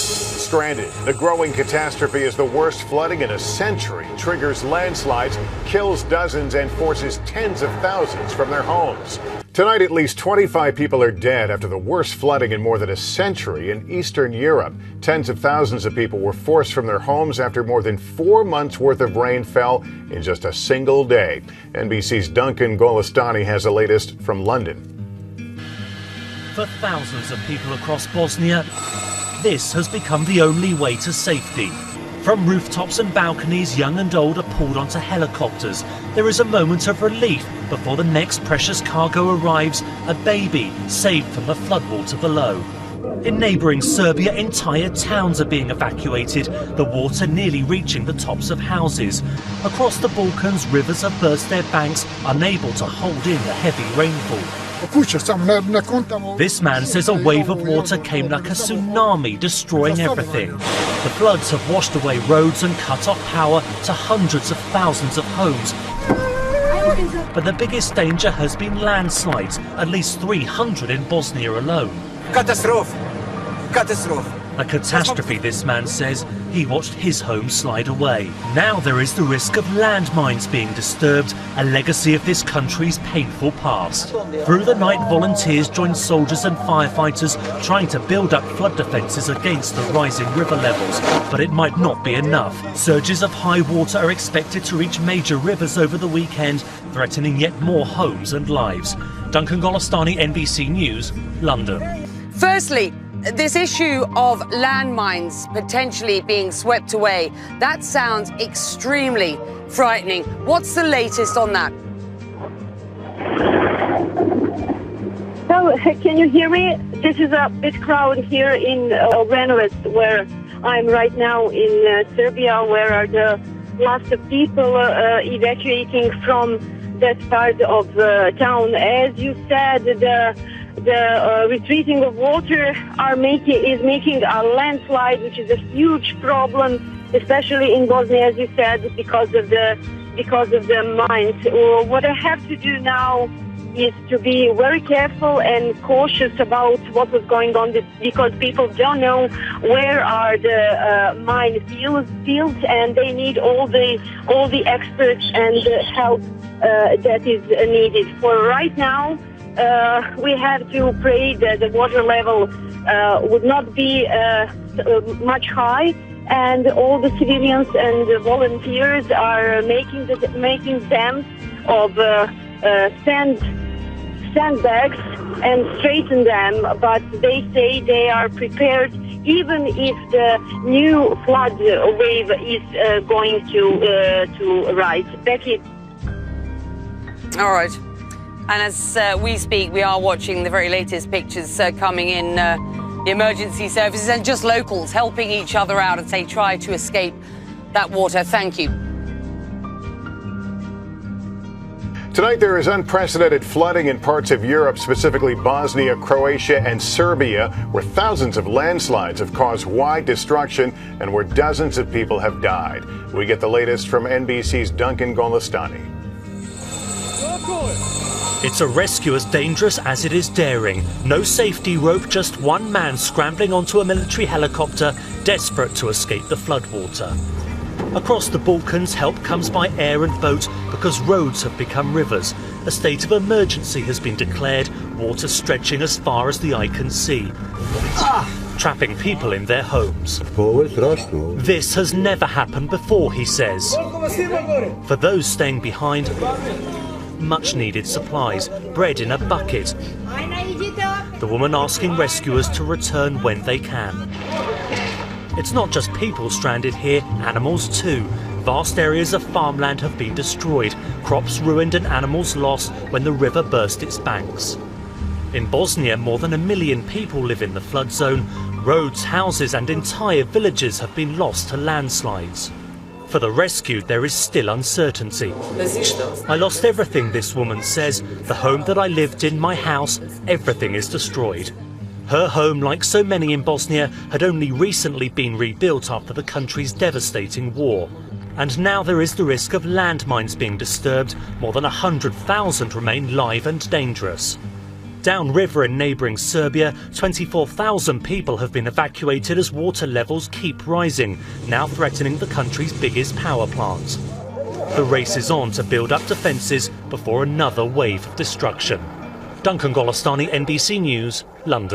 Stranded. The growing catastrophe is the worst flooding in a century, triggers landslides, kills dozens, and forces tens of thousands from their homes. Tonight, at least 25 people are dead after the worst flooding in more than a century in Eastern Europe. Tens of thousands of people were forced from their homes after more than 4 months' worth of rain fell in just a single day. NBC's Duncan Golestani has the latest from London. For thousands of people across Bosnia, this has become the only way to safety. From rooftops and balconies, young and old are pulled onto helicopters. There is a moment of relief before the next precious cargo arrives, a baby saved from the floodwater below. In neighbouring Serbia, entire towns are being evacuated, the water nearly reaching the tops of houses. Across the Balkans, rivers have burst their banks, unable to hold in the heavy rainfall. This man says a wave of water came like a tsunami, destroying everything. The floods have washed away roads and cut off power to hundreds of thousands of homes. But the biggest danger has been landslides, at least 300 in Bosnia alone. A catastrophe, this man says. He watched his home slide away. Now there is the risk of landmines being disturbed, a legacy of this country's painful past. Through the night, volunteers joined soldiers and firefighters trying to build up flood defences against the rising river levels. But it might not be enough. Surges of high water are expected to reach major rivers over the weekend, threatening yet more homes and lives. Duncan Golestani, NBC News, London. Firstly, this issue of landmines potentially being swept away, that sounds extremely frightening. What's the latest on that? So, can you hear me? This is a bit crowded here in Obrenovac, where I'm right now in Serbia, where are the lots of people evacuating from that part of town. As you said, the retreating of water is making a landslide, which is a huge problem, especially in Bosnia, as you said, because of the mines. What I have to do now is to be very careful and cautious about what was going on, because people don't know where are the mine fields, and they need all the experts and help that is needed. For right now, we have to pray that the water level would not be much high, and all the civilians and the volunteers are making dams of sandbags and straighten them. But they say they are prepared, even if the new flood wave is going to rise. Becky. All right. And as we speak, we are watching the very latest pictures coming in, the emergency services and just locals helping each other out as they try to escape that water. Thank you. Tonight, there is unprecedented flooding in parts of Europe, specifically Bosnia, Croatia, and Serbia, where thousands of landslides have caused wide destruction and where dozens of people have died. We get the latest from NBC's Duncan Golestani. It's a rescue as dangerous as it is daring. No safety rope, just one man scrambling onto a military helicopter, desperate to escape the floodwater. Across the Balkans, help comes by air and boat because roads have become rivers. A state of emergency has been declared, water stretching as far as the eye can see, trapping people in their homes. This has never happened before, he says. For those staying behind, much needed supplies, bread in a bucket. The woman asking rescuers to return when they can. It's not just people stranded here, animals too. Vast areas of farmland have been destroyed, crops ruined and animals lost when the river burst its banks. In Bosnia, more than 1 million people live in the flood zone. Roads, houses and entire villages have been lost to landslides. For the rescued, there is still uncertainty. I lost everything, this woman says. The home that I lived in, my house, everything is destroyed. Her home, like so many in Bosnia, had only recently been rebuilt after the country's devastating war. And now there is the risk of landmines being disturbed. More than 100,000 remain live and dangerous. Downriver in neighbouring Serbia, 24,000 people have been evacuated as water levels keep rising, now threatening the country's biggest power plant. The race is on to build up defences before another wave of destruction. Duncan Golostani, NBC News, London.